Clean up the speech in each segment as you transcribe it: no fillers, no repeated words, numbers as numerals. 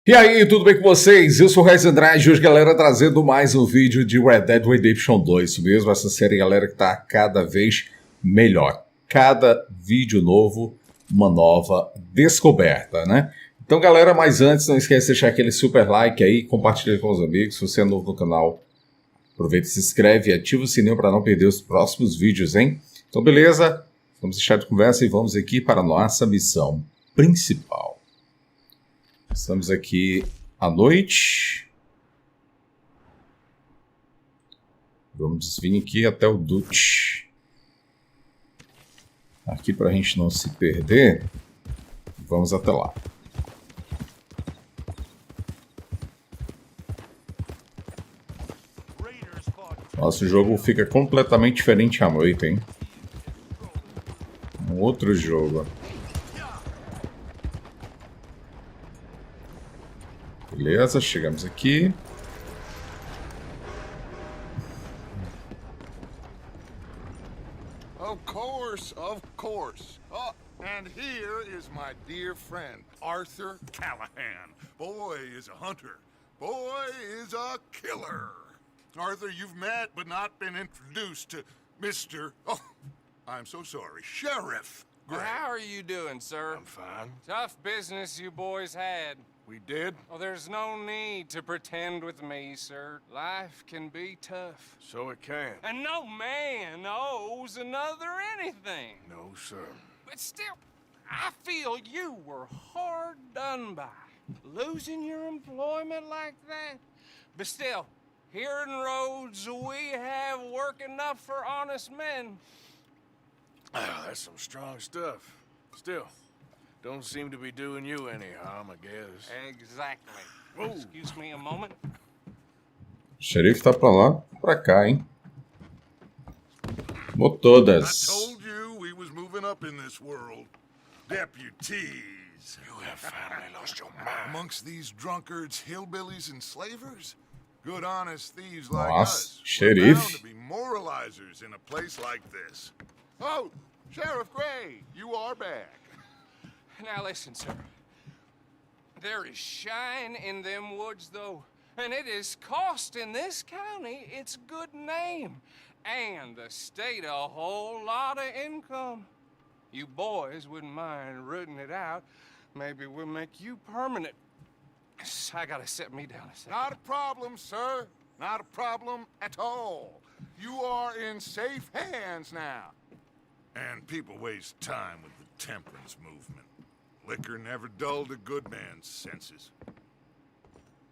E aí, tudo bem com vocês? Eu sou o Régis Andrade e hoje, galera, trazendo mais um vídeo de Red Dead Redemption 2. Isso mesmo, essa série, galera, que tá cada vez melhor. Cada vídeo novo, uma nova descoberta, né? Então, galera, mas antes, não esquece de deixar aquele super like aí, compartilha com os amigos. Se você é novo no canal, aproveita, se inscreve e ativa o sininho para não perder os próximos vídeos, hein? Então, beleza? Vamos deixar de conversa e vamos aqui para a nossa missão principal. Estamos aqui à noite. Vamos vir aqui até o Dutch. Aqui para a gente não se perder. Vamos até lá. Nosso jogo fica completamente diferente à noite, hein? Um outro jogo. Beleza, chegamos aqui. Of course, of course. Oh, and here is my dear friend, Arthur Callahan. Boy is a hunter. Boy is a killer. Arthur, you've met but not been introduced to Mr. Oh, I'm so sorry, Sheriff Gray. How are you doing, sir? I'm fine. Tough business you boys had. We did? Oh, there's no need to pretend with me, sir. Life can be tough. So it can. And no man owes another anything. No, sir. But still, I feel you were hard done by. Losing your employment like that. But still, here in Rhodes, we have work enough for honest men. Ah, that's some strong stuff. Still, don't seem to be doing you any harm, I guess. Exactly. Excuse me a moment. O xerife tá pra lá, pra cá, hein? TODOS. I told you we was moving up in this world. Deputies. You have finally lost your mind. Amongst these drunkards, hillbillies, and slavers? Good honest thieves like Nossa, us. We're xerife. bound to be moralizers in a place like this. Oh, Sheriff Gray, you are back. Now listen, sir. There is shine in them woods, though, and it is costing this county its good name, and the state a whole lot of income. You boys wouldn't mind rooting it out. Maybe we'll make you permanent. I gotta set me down a second. Not a problem, sir. Not a problem at all. You are in safe hands now. And people waste time with the temperance movement. Liquor never dulled a good man's senses.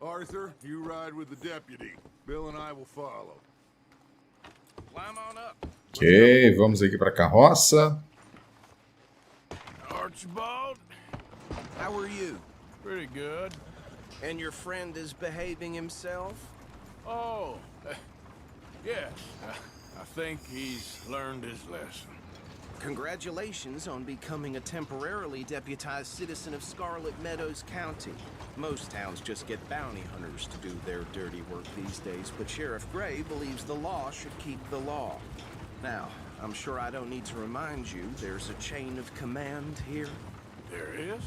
Arthur, you ride with the deputy. Bill and I will follow. Climb on up. Ok, vamos aqui pra carroça. Archibald? How are you? Pretty good. And your friend is behaving himself? Oh, yes. I think he's learned his lesson. Congratulations on becoming a temporarily deputized citizen of Scarlet Meadows County. Most towns just get bounty hunters to do their dirty work these days, but Sheriff Gray believes the law should keep the law. Now, I'm sure I don't need to remind you, there's a chain of command here. There is?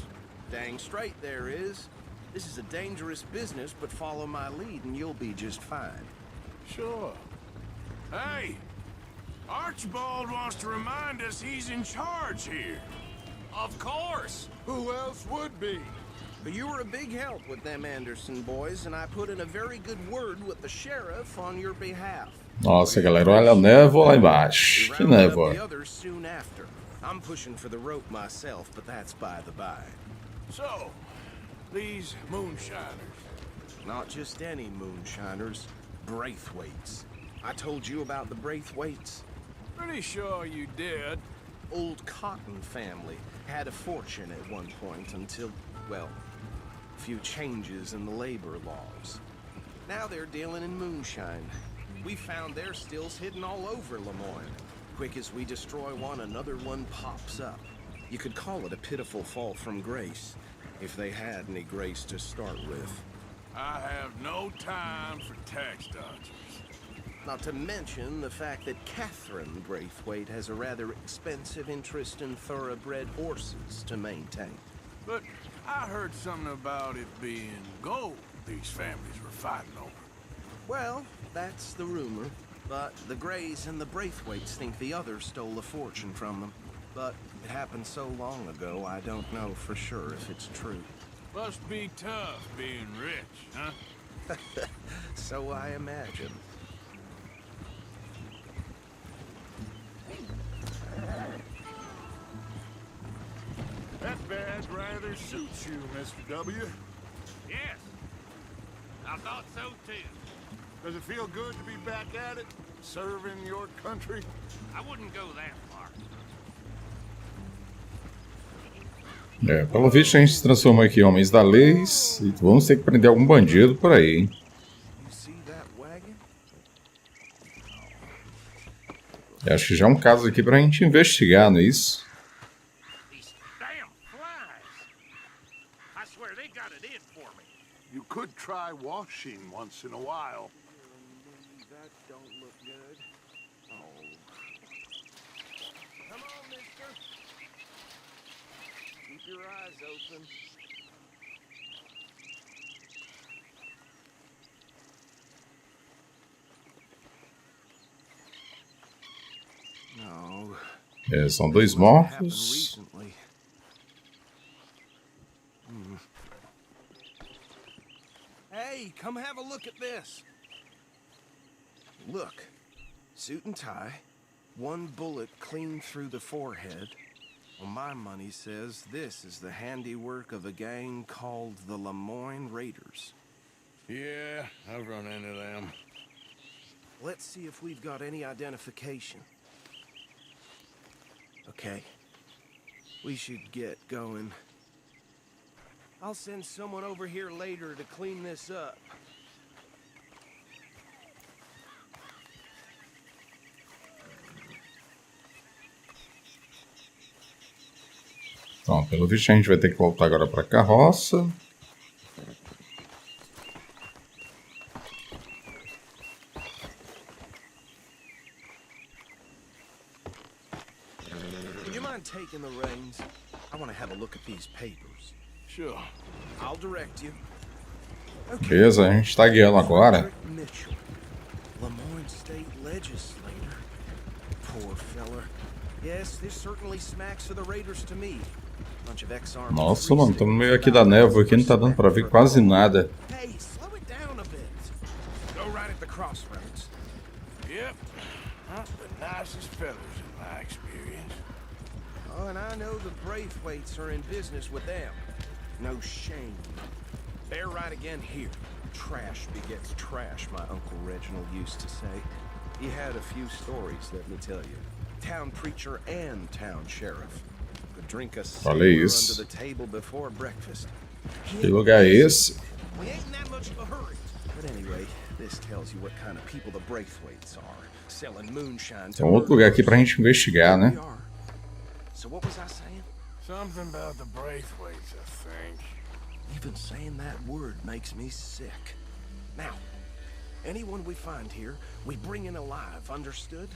Dang straight there is. This is a dangerous business, but follow my lead and you'll be just fine. Sure. Hey! Archibald wants to remind us he's in charge here. Of course. Who else would be? But you were a big help with them Anderson boys, and I put in a very good word with the sheriff on your behalf. Nossa, galera, olha a névoa lá embaixo. Que We rounded up névoa. the others soon after. I'm pushing for the rope myself, but that's by the by. So, these moonshiners. Not just any moonshiners, Braithwaites. I told you about the Braithwaites. Pretty sure you did. Old Cotton family had a fortune at one point until, well, a few changes in the labor laws. Now they're dealing in moonshine. We found their stills hidden all over Lemoyne. Quick as we destroy one, another one pops up. You could call it a pitiful fall from grace, if they had any grace to start with. I have no time for tax dodgers. Not to mention the fact that Catherine Braithwaite has a rather expensive interest in thoroughbred horses to maintain. But I heard something about it being gold these families were fighting over. Well, that's the rumor. But the Greys and the Braithwaites think the others stole a fortune from them. But it happened so long ago, I don't know for sure if it's true. Must be tough being rich, huh? So I imagine. That badge rather suits you, Mr. W. Yes. I thought so too. Does it feel good to be back at it, serving your country? I wouldn't go that far. Pelo visto a gente se transformou aqui em Homens da Lei e vamos ter que prender algum bandido por aí, hein? You see that wagon? Eu acho que já é um caso aqui pra gente investigar, não é isso? These damn flies. I swear they got it in for me. You could try washing once in a while. That don't look good. Oh. Come on, mister. Keep your eyes open. No. São dois mortos. Recently. Hey, come have a look at this. Look, suit and tie, one bullet clean through the forehead. Well, my money says this is the handiwork of a gang called the Lemoyne Raiders. Yeah, I've run into them. Let's see if we've got any identification. Okay, we should get going. I'll send someone over here later to clean this up. Bom, pelo visto a gente vai ter que voltar agora para a carroça. Would you mind taking the reins? I want to have a look at these papers. Sure. I'll direct you. Beleza, a gente está guiando agora. Mitchell, Lemoyne State Legislator. Poor fella. Yes, this certainly smacks of the Raiders to me. Bunch of ex-army. Nossa, mano, estamos no meio aqui da névoa aqui, não tá dando para ver quase nada. Hey, slow it down a bit. Go right at the crossroads. Yep. Not the nicest fellas in my experience. Oh, and I know the Braithwaites are in business with them. No shame. They're right again here. Trash begets trash, my Uncle Reginald used to say. He had a few stories, let me tell you. Town preacher and town sheriff. Could drink a cider isso. under the table before breakfast. Que lugar é esse? We ain't in that much of a hurry. But anyway, this tells you what kind of people the Braithwaites are. Selling moonshine to Tem outro lugar aqui pra gente investigar, né? So what was I saying? Something about the Braithwaites, I think. Even saying that word makes me sick. Now, anyone we find here, we bring in alive, understood?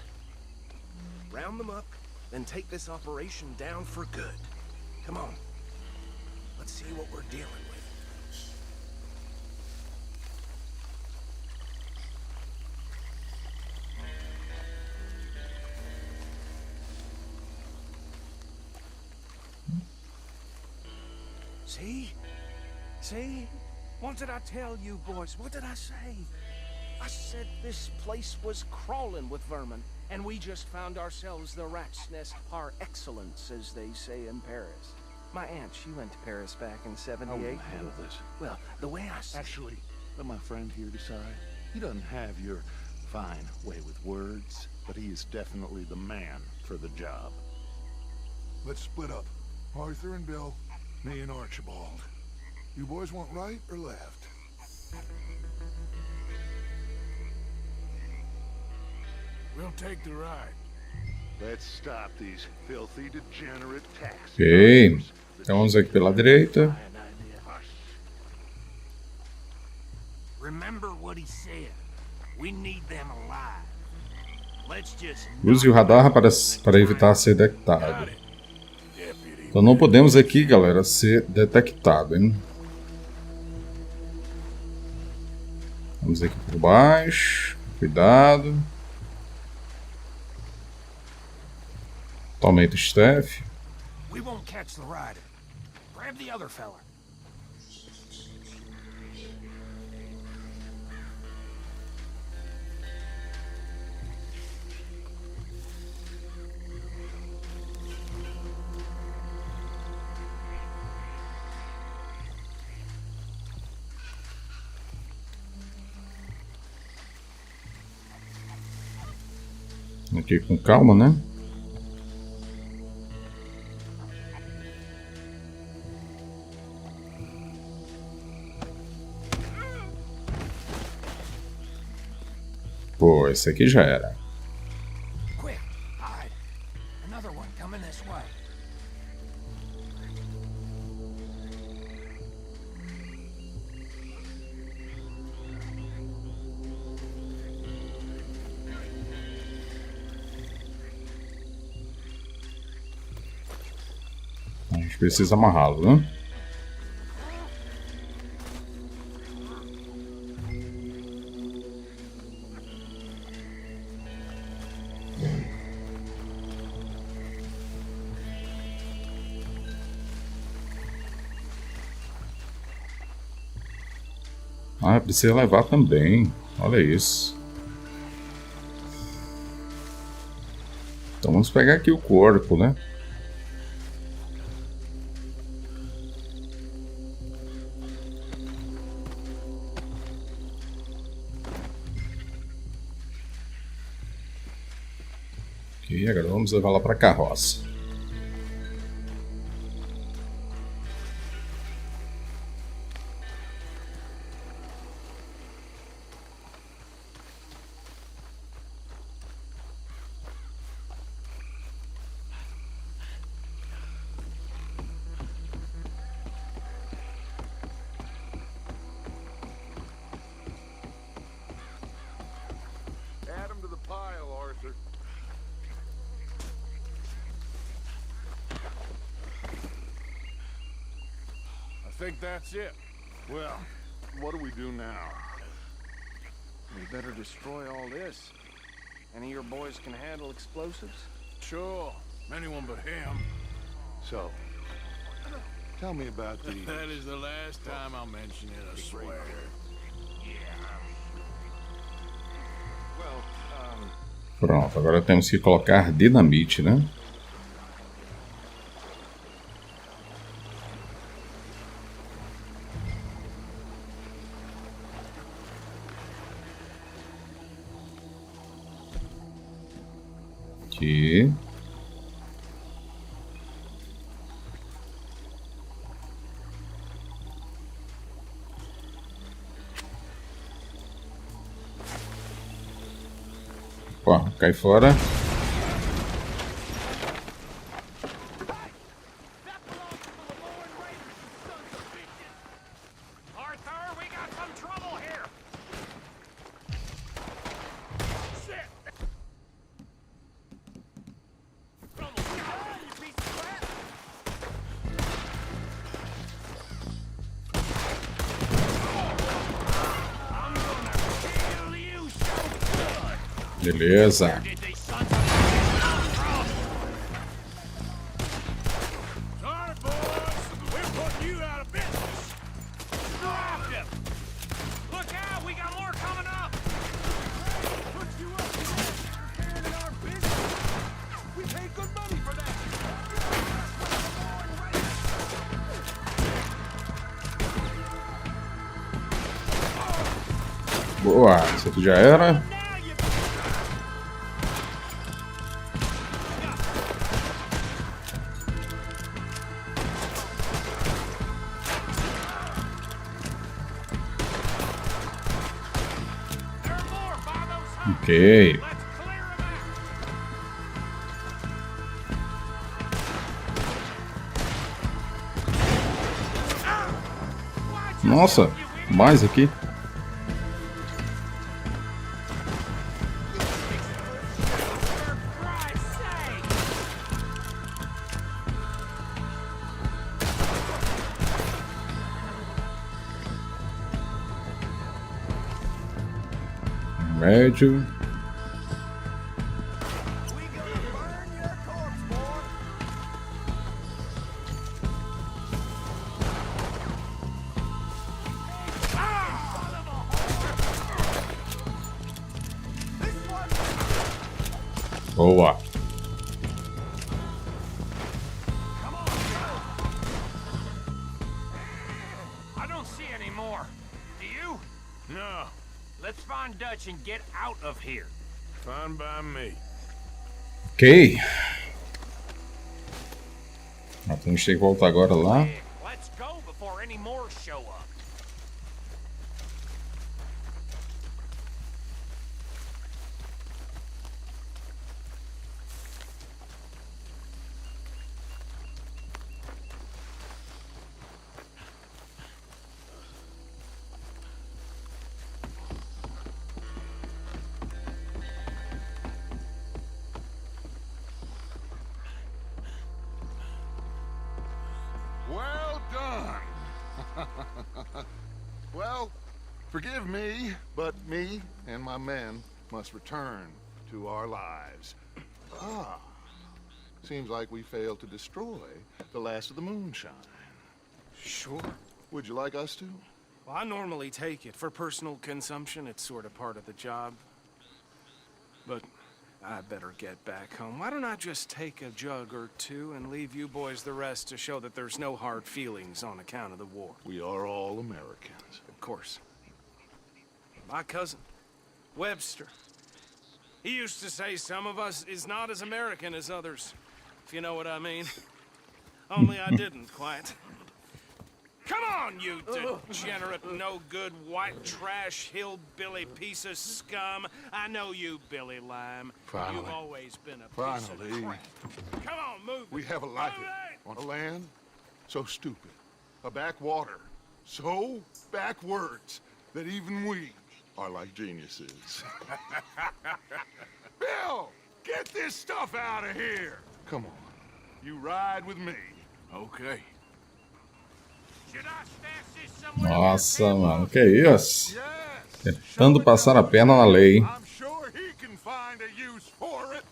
Round them up, then take this operation down for good. Come on. Let's see what we're dealing with. See? See? What did I tell you, boys? What did I say? I said this place was crawling with vermin, and we just found ourselves the rat's nest par excellence, as they say in Paris. My aunt, she went to Paris back in '78. I will handle this. Well, the way I see Actually, let my friend here decide. He doesn't have your fine way with words, but he is definitely the man for the job. Let's split up. Arthur and Bill, me and Archibald. You boys want right or left? We'll take the ride. Let's stop these filthy, degenerate taxi Ok. drivers. Então vamos aqui pela direita. Remember what he said. We need them alive. Let's just Use o radar para evitar ser detectado. Deputy Então não podemos aqui, galera, ser detectado, hein? Vamos aqui por baixo. Cuidado. Aumenta o staff. We won't catch the rider. Grab the other fella. Aqui com calma, né? Pô, esse aqui já era. Quick, hide. Another one coming this way. A gente precisa amarrá-lo, né? Ah, precisa levar também. Olha isso. Então vamos pegar aqui o corpo, né? Ok, agora vamos levar lá para a carroça. Add him to the pile, Arthur. I think that's it. Well, what do we do now? We better destroy all this. Any of your boys can handle explosives? Sure, anyone but him. So, tell me about the... That is the last time I'll mention it, I swear. Pronto, agora temos que colocar dinamite, né? Aqui. Ó, cai fora. Arthur, we got some trouble here. Shit. Beleza. Sorry, boys. We're putting you out of business. Draft him. Look out, we got more coming up. Put you up for interfering in our business. We pay good money for that. Boa, isso aqui já era. Ok. Nossa, mais aqui. Médio. Boa. I don't see any more. Do you? No, Let's find Dutch and get out of here. fine by me. Ok. Ah, então a gente tem que voltar agora lá. Let's go before any more show up. Well done. Well, forgive me, but me and my men must return to our lives. Ah, seems like we failed to destroy the last of the moonshine. Sure. Would you like us to? Well, I normally take it for personal consumption. It's sort of part of the job. But I better get back home. Why don't I just take a jug or two and leave you boys the rest to show that there's no hard feelings on account of the war? We are all Americans. Of course. My cousin, Webster, he used to say some of us is not as American as others, if you know what I mean. Only I didn't quite. Come on, you degenerate, no-good, white trash, hillbilly piece of scum. I know you, Billy Lime. Finally. You've always been a piece Finally. of crap. Come on, move it. We have a life Move it. on a land so stupid, a backwater so backwards that even we are like geniuses. Bill, get this stuff out of here. Come on, you ride with me. Okay. Should I stash this somewhere? Nossa, mano, que isso? Yes. Tentando passar a perna na lei. I'm sure he can find a use for it.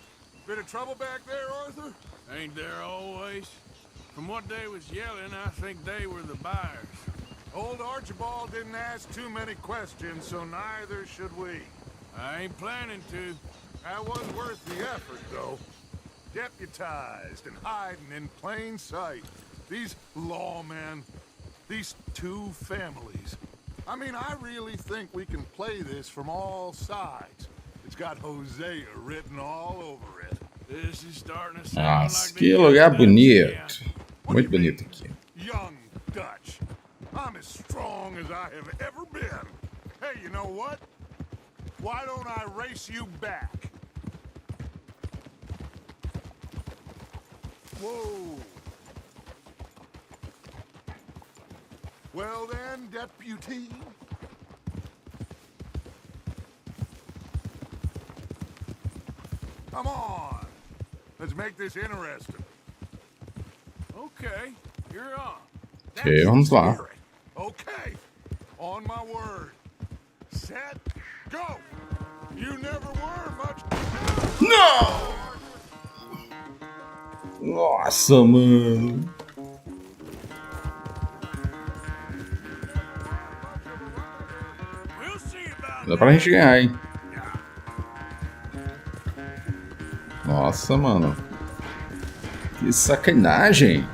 Bit of trouble back there, Arthur? Ain't there always? From what they was yelling, I think they were the buyers. Old Archibald didn't ask too many questions, so neither should we. I ain't planning to. That was worth the effort, though. Deputized and hiding in plain sight. These lawmen, these two families. I mean, I really think we can play this from all sides. It's got Hosea written all over it. This is starting to sound Nossa, like que the lugar Dutch bonito. again. Muito bonito aqui. Young Dutch. I'm as strong as I have ever been. Hey, you know what? Why don't I race you back? Whoa. Well then, deputy. Come on. Let's make this interesting. Okay, you're on. Ok, vamos lá. Spirit. Okay. On my word. Set. Go. You never were much. Não! Nossa, mano. We'll see about Dá pra gente ganhar, hein? Nossa, mano. Que sacanagem.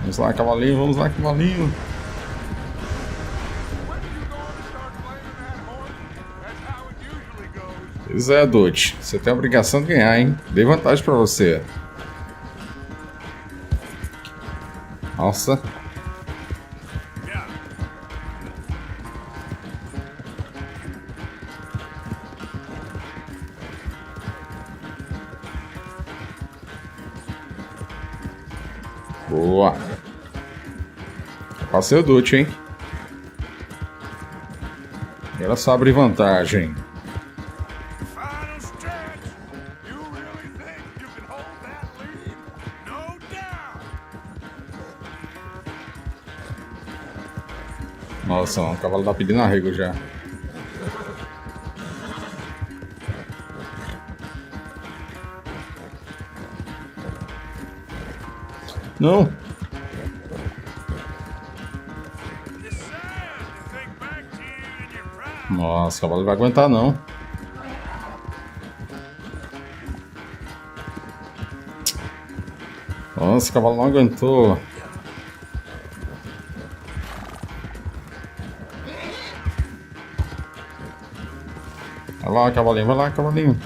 Vamos lá, cavalinho. Vamos lá, cavalinho. When are you going to start blaming that horse? That's how it usually goes. Pois é, Dutch. Você tem a obrigação de ganhar, hein? Dei vantagem pra você. Nossa. Boa. Passei o Dutch, hein? Agora só abre vantagem. Final stretch. You really think you can hold that lead? No doubt. Nossa, mano, o cavalo tá pedindo arrego já. Não. Nossa, o cavalo não vai aguentar não. Nossa, o cavalo não aguentou. Vai lá, cavalinho, vai lá, cavalinho.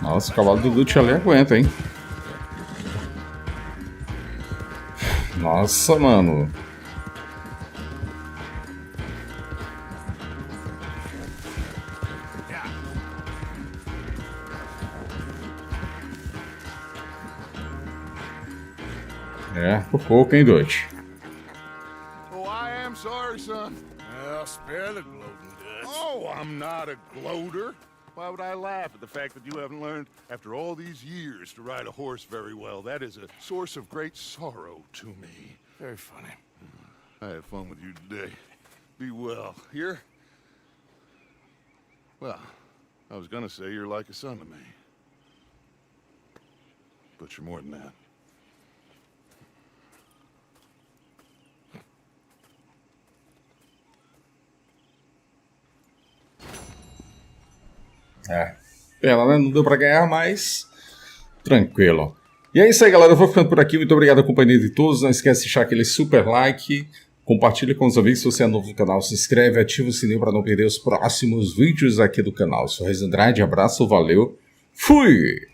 Nossa, o cavalo do Lute ali aguenta, hein? Nossa, mano. É, por pouco, hein, Dutch? Oh, I am sorry, son. Well, spare the gloating guts. Oh, I'm not a gloater. Why would I laugh at the fact that you haven't learned, after all these years, to ride a horse very well? That is a source of great sorrow to me. Very funny. I had fun with you today. Be well. Here? Well, I was gonna say you're like a son to me. But you're more than that. É, pena, né? Não deu pra ganhar, mas tranquilo. E é isso aí, galera. Eu vou ficando por aqui. Muito obrigado a companhia de todos. Não esquece de deixar aquele super like. Compartilhe com os amigos. Se você é novo no canal, se inscreve, ativa o sininho para não perder os próximos vídeos aqui do canal. Eu sou Régis Andrade. Abraço, valeu. Fui!